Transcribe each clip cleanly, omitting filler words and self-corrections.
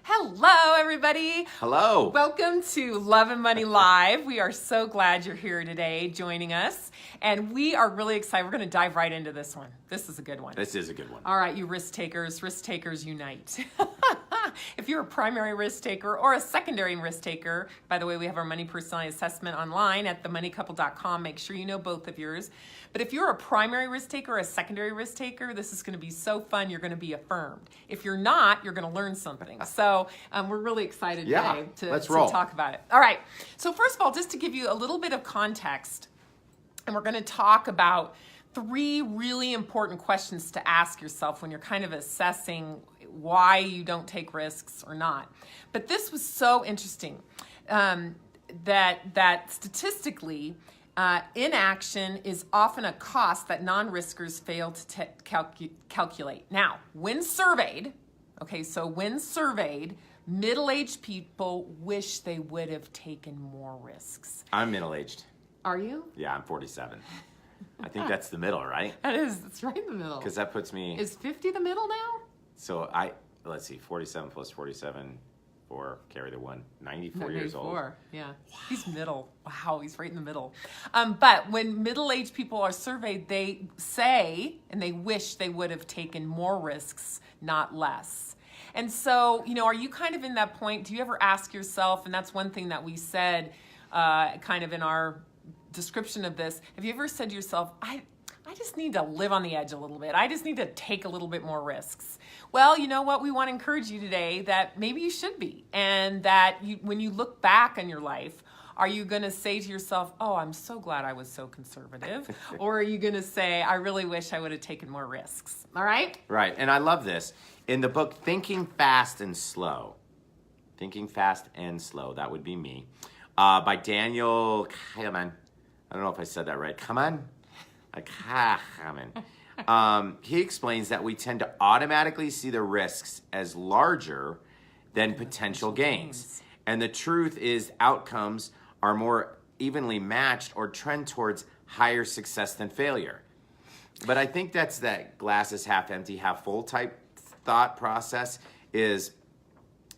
Hello, everybody. Hello. Welcome to Love and Money Live. We are so glad you're here today joining us. And we are really excited. We're going to dive right into this one. This is a good one. This is a good one. All right, you risk takers unite. If you're a primary risk taker or a secondary risk taker, by the way, we have our money personality assessment online at themoneycouple.com. Make sure you know both of yours. But if you're a primary risk taker or a secondary risk taker, this is going to be so fun. You're going to be affirmed. If you're not, you're going to learn something. So we're really excited today to talk about it. All right. So first of all, just to give you a little bit of context, and we're going to talk about 3 really important questions to ask yourself when you're kind of assessing why you don't take risks or not. But this was so interesting that statistically, inaction is often a cost that non-riskers fail to calculate. Now, when surveyed, middle-aged people wish they would have taken more risks. I'm middle-aged. Are you? Yeah, I'm 47. I think that's the middle, right? That is. It's right in the middle. Because that puts me... Is 50 the middle now? So let's see, 47 plus 47, carry the 1, 94 years old. Yeah. Wow. He's middle. Wow, he's right in the middle. But when middle-aged people are surveyed, they say, and they wish they would have taken more risks, not less. And so, are you kind of in that point? Do you ever ask yourself, and that's one thing that we said kind of in our description of this, have you ever said to yourself, I just need to live on the edge a little bit. I just need to take a little bit more risks. Well, you know what? We want to encourage you today that maybe you should be. And that when you look back on your life, are you going to say to yourself, oh, I'm so glad I was so conservative? Or are you going to say, I really wish I would have taken more risks? All right? Right. And I love this. In the book, Thinking Fast and Slow, that would be me, by Daniel, come on. I don't know if I said that right. Come on. He explains that we tend to automatically see the risks as larger than potential gains. And the truth is outcomes are more evenly matched or trend towards higher success than failure. But I think that's that glass is half empty, half full type thought process is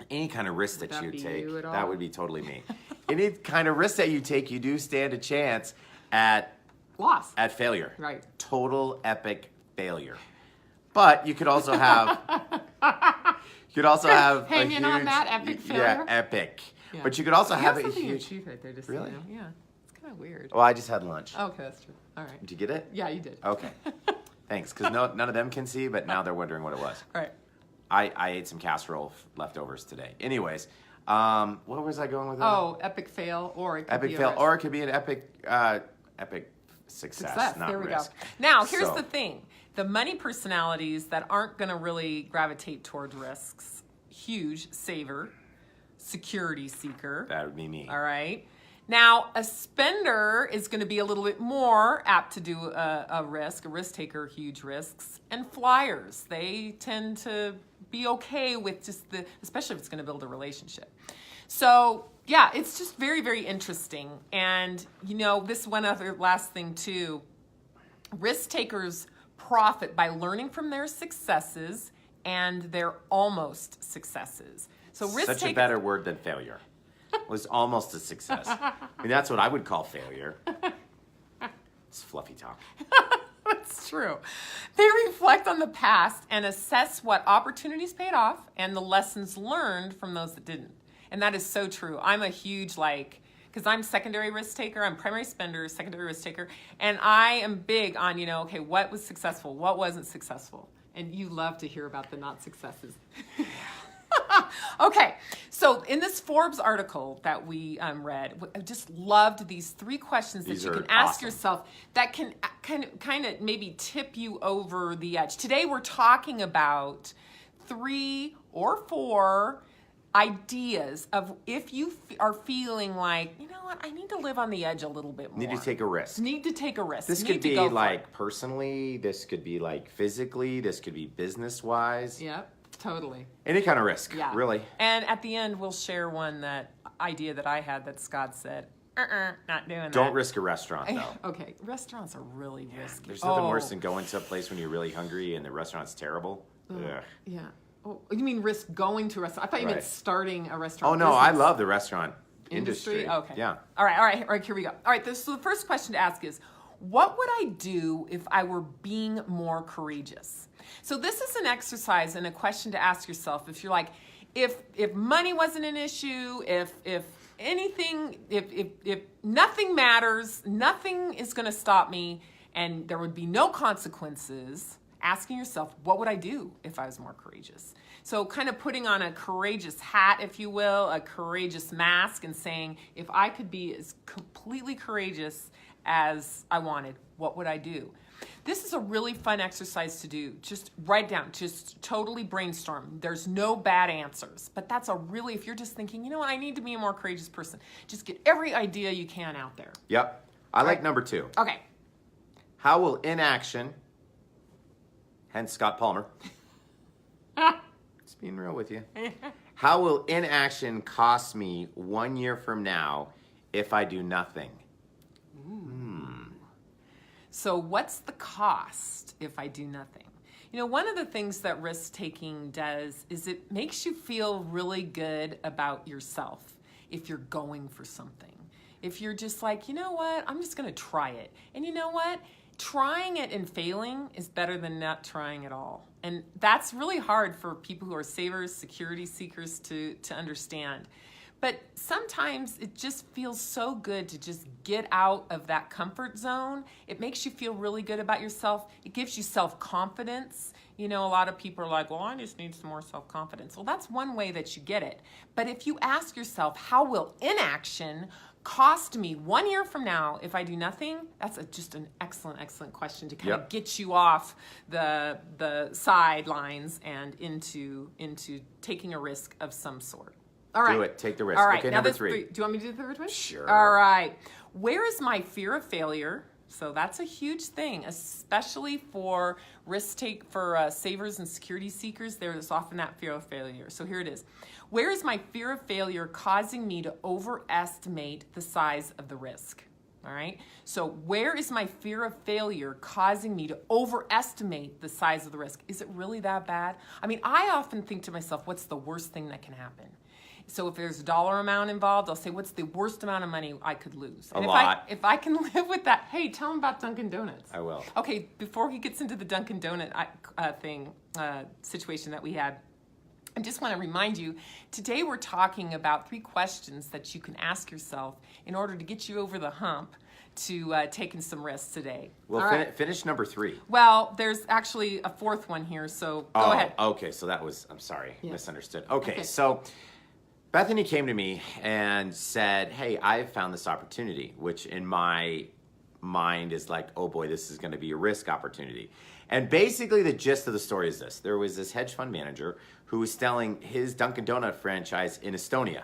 any kind of risk that you take. That would be totally me. Any kind of risk that you take, you do stand a chance at loss, at failure. Right. Total epic failure. But you could also have hang in on that epic failure. Yeah, epic. Yeah. But you could also have a huge chief right there. Just really? Yeah. It's kind of weird. Well, I just had lunch. Okay, that's true. All right. Did you get it? Yeah, you did. Okay. Thanks, because none of them can see, but now they're wondering what it was. All right. I ate some casserole leftovers today. Anyways, where was I going with that? Oh, epic fail, or it could be or it could be an epic success. Not there we risk. go. Now, here's the thing. The money personalities that aren't going to really gravitate towards risks, huge saver, security seeker. That would be me. All right. Now, a spender is going to be a little bit more apt to do a risk taker, huge risks. And flyers, they tend to be okay with just especially if it's going to build a relationship. So, yeah, it's just very, very interesting. And, this one other last thing too, risk takers profit by learning from their successes and their almost successes. So Such a better word than failure. Was almost a success. I mean, that's what I would call failure. It's fluffy talk. That's true. They reflect on the past and assess what opportunities paid off and the lessons learned from those that didn't. And that is so true. I'm a huge because I'm secondary risk taker, I'm primary spender, secondary risk taker, and I am big on, what was successful, what wasn't successful. And you love to hear about the not successes. Okay, so in this Forbes article that we read, I just loved these 3 questions that you can ask yourself that can kind of maybe tip you over the edge. Today we're talking about 3 or 4 ideas of if you are feeling like, I need to live on the edge a little bit more. Need to take a risk. This could be like personally, this could be like physically, this could be business-wise. Yep. Totally. Any kind of risk, really. And at the end, we'll share one idea that I had that Scott said, not doing that. Don't risk a restaurant, though. Okay, restaurants are really risky. There's nothing worse than going to a place when you're really hungry and the restaurant's terrible. Yeah. Oh, you mean risk going to a restaurant? I thought you meant Right. starting a restaurant. Oh no, I business. love the restaurant industry. Okay. Yeah. All right, here we go. All right, so the first question to ask is, what would I do if I were being more courageous? So this is an exercise and a question to ask yourself. If you're like, if money wasn't an issue, if anything, if nothing matters, nothing is going to stop me, and there would be no consequences, asking yourself, what would I do if I was more courageous? So kind of putting on a courageous hat, if you will, a courageous mask, and saying, if I could be as completely courageous as I wanted, what would I do? This is a really fun exercise to do. Just write down, just totally brainstorm. There's no bad answers, but that's a really, if you're just thinking, you know what, I need to be a more courageous person, just get every idea you can out there. Yep. I like number 2. Okay. How will inaction, hence Scott Palmer, just being real with you. How will inaction cost me 1 year from now if I do nothing? So what's the cost if I do nothing? You know, one of the things that risk-taking does is it makes you feel really good about yourself if you're going for something. If you're just like, you know what, I'm just gonna try it. And you know what? Trying it and failing is better than not trying at all. And that's really hard for people who are savers, security seekers to understand. But sometimes it just feels so good to just get out of that comfort zone. It makes you feel really good about yourself. It gives you self-confidence. You know, a lot of people are like, well, I just need some more self-confidence. Well, that's one way that you get it. But if you ask yourself, how will inaction cost me 1 year from now if I do nothing? That's just an excellent question to kind of get you off the sidelines and into taking a risk of some sort. All right. Do it. Take the risk. All right. Okay, now number this 3. Do you want me to do the third one? Sure. All right. Where is my fear of failure? So that's a huge thing, especially for savers and security seekers. There is often that fear of failure. So here it is. Where is my fear of failure causing me to overestimate the size of the risk? All right. So where is my fear of failure causing me to overestimate the size of the risk? Is it really that bad? I mean, I often think to myself, what's the worst thing that can happen? So if there's a dollar amount involved, I'll say, what's the worst amount of money I could lose? And if I can live with that, hey, tell him about Dunkin' Donuts. I will. Okay, before he gets into the Dunkin' Donut situation that we had, I just want to remind you, today we're talking about 3 questions that you can ask yourself in order to get you over the hump to taking some risks today. Well, finish number 3. Well, there's actually a 4th one here, so go ahead. Okay, so that was, I'm sorry, misunderstood. Okay. Okay, so Bethany came to me and said, hey, I've found this opportunity, which in my mind is like, oh boy, this is going to be a risk opportunity. And basically the gist of the story is this. There was this hedge fund manager who was selling his Dunkin' Donut franchise in Estonia.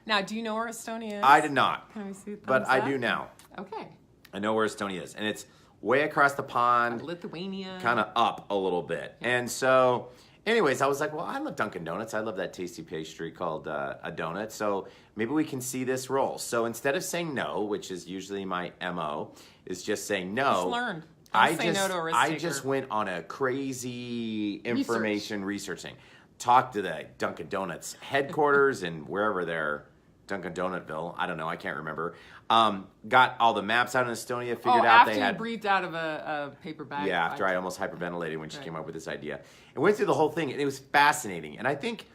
Now, do you know where Estonia is? I did not, Can we see thumbs but I up? do now. Okay. I know where Estonia is, and it's way across the pond, Lithuania. kind of up a little bit. And so, anyways, I was like, well, I love Dunkin' Donuts. I love that tasty pastry called a donut. So maybe we can see this roll. So instead of saying no, which is usually my MO, is just saying no. Just learn. Don't say no to a risk I taker. just went on a crazy information researching. Talked to the Dunkin' Donuts headquarters and wherever they're, Dunkin' Donutville, I don't know, I can't remember. Got all the maps out in Estonia, figured out they had... after you breathed out of a paper bag. Yeah, after I almost hyperventilated when she came up with this idea. And went through the whole thing, and it was fascinating. And I think,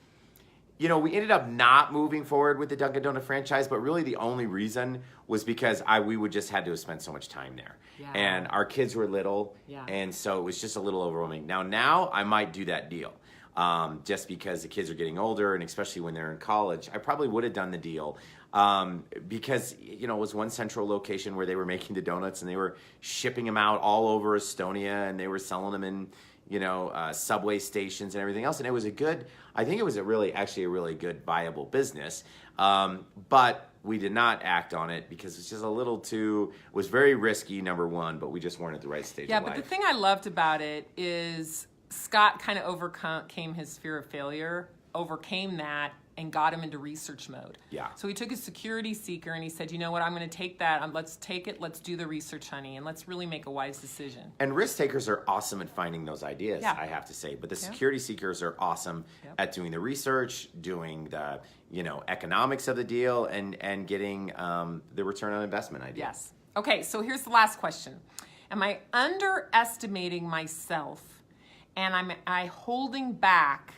you know, we ended up not moving forward with the Dunkin' Donut franchise, but really the only reason was because we would just had to have spent so much time there. Yeah. And our kids were little, Yeah. and so it was just a little overwhelming. Now I might do that deal. Just because the kids are getting older, and especially when they're in college, I probably would have done the deal because, you know, it was one central location where they were making the donuts and they were shipping them out all over Estonia, and they were selling them in, you know, subway stations and everything else. And it was I think it was actually a really good viable business. But we did not act on it because it's just was very risky, number one, but we just weren't at the right stage of life. Yeah, but the thing I loved about it is Scott kind of overcame his fear of failure overcame that and got him into research mode. Yeah. So he took his security seeker and he said, you know what, I'm going to take that. Let's take it. Let's do the research, honey, and let's really make a wise decision. And risk takers are awesome at finding those ideas, Yeah. I have to say. But the security seekers are awesome at doing the research, doing the economics of the deal, and getting the return on investment idea. Yes. Okay, so here's the last question. Am I underestimating myself, and am I holding back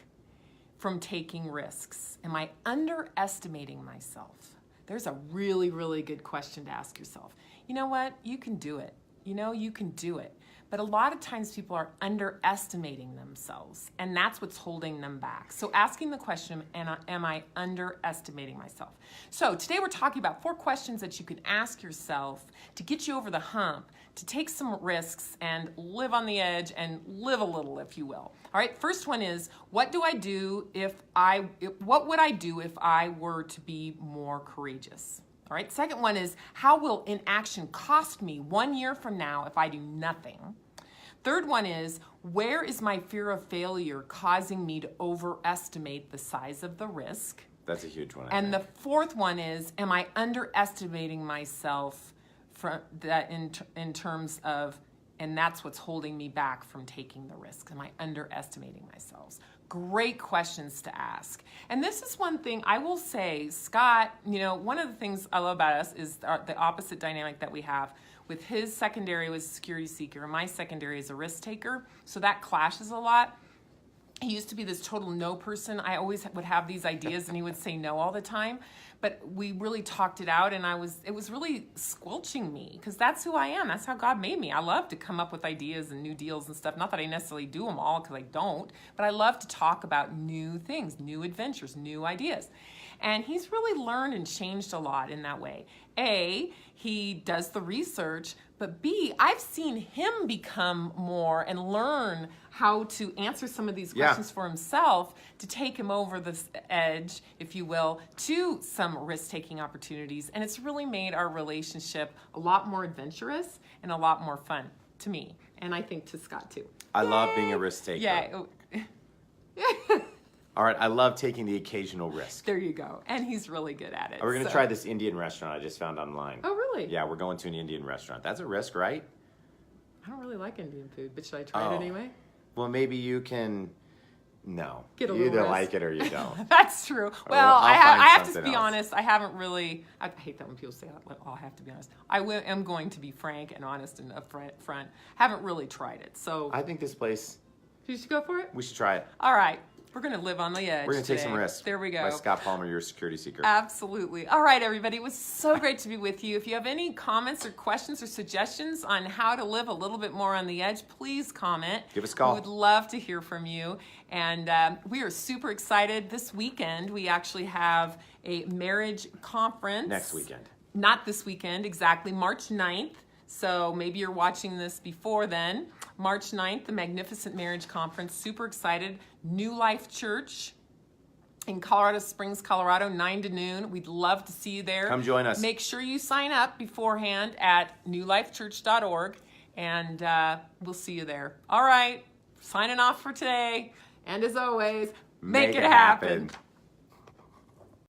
from taking risks? Am I underestimating myself? There's a really, really good question to ask yourself. You know what? You can do it. You can do it. But a lot of times people are underestimating themselves, and that's what's holding them back. So asking the question, am I underestimating myself? So today we're talking about 4 questions that you can ask yourself to get you over the hump, to take some risks and live on the edge and live a little, if you will. All right, first one is, what would I do if I were to be more courageous? All right, second one is, how will inaction cost me 1 year from now if I do nothing? Third one is, where is my fear of failure causing me to overestimate the size of the risk? That's a huge one. And the fourth one is, am I underestimating myself from that in terms of, and that's what's holding me back from taking the risk? Am I underestimating myself? Great questions to ask. And this is one thing I will say, Scott, one of the things I love about us is the opposite dynamic that we have. With his secondary was a security seeker, and my secondary is a risk taker. So that clashes a lot. He used to be this total no person. I always would have these ideas and he would say no all the time. But we really talked it out, and it was really squelching me, because that's who I am. That's how God made me. I love to come up with ideas and new deals and stuff. Not that I necessarily do them all, because I don't, but I love to talk about new things, new adventures, new ideas. And he's really learned and changed a lot in that way. A, he does the research, but B, I've seen him become more and learn how to answer some of these questions for himself, to take him over the edge, if you will, to some risk-taking opportunities. And it's really made our relationship a lot more adventurous and a lot more fun to me. And I think to Scott too. I love being a risk taker. Yeah. All right, I love taking the occasional risk. There you go. And he's really good at it. We're going to try this Indian restaurant I just found online. Oh, really? Yeah, we're going to an Indian restaurant. That's a risk, right? I don't really like Indian food, but should I try it anyway? Well, maybe you can... No. Get a you little either risk. like it or you don't. That's true. Well, I have to be honest. I haven't really... I hate that when people say, I have to be honest. I am going to be frank and honest and upfront. Haven't really tried it, so... I think this place... You should go for it? We should try it. All right. We're going to live on the edge. We're going to take some risks. There we go. By Scott Palmer, your security seeker. Absolutely. All right, everybody. It was so great to be with you. If you have any comments or questions or suggestions on how to live a little bit more on the edge, please comment. Give us a call. We would love to hear from you. And we are super excited. This weekend, we actually have a marriage conference. Next weekend. Not this weekend, exactly. March 9th. So maybe you're watching this before then. March 9th, the Magnificent Marriage Conference. Super excited. New Life Church in Colorado Springs, Colorado, 9 to noon. We'd love to see you there. Come join us. Make sure you sign up beforehand at newlifechurch.org, and we'll see you there. All right, signing off for today. And as always, make it happen.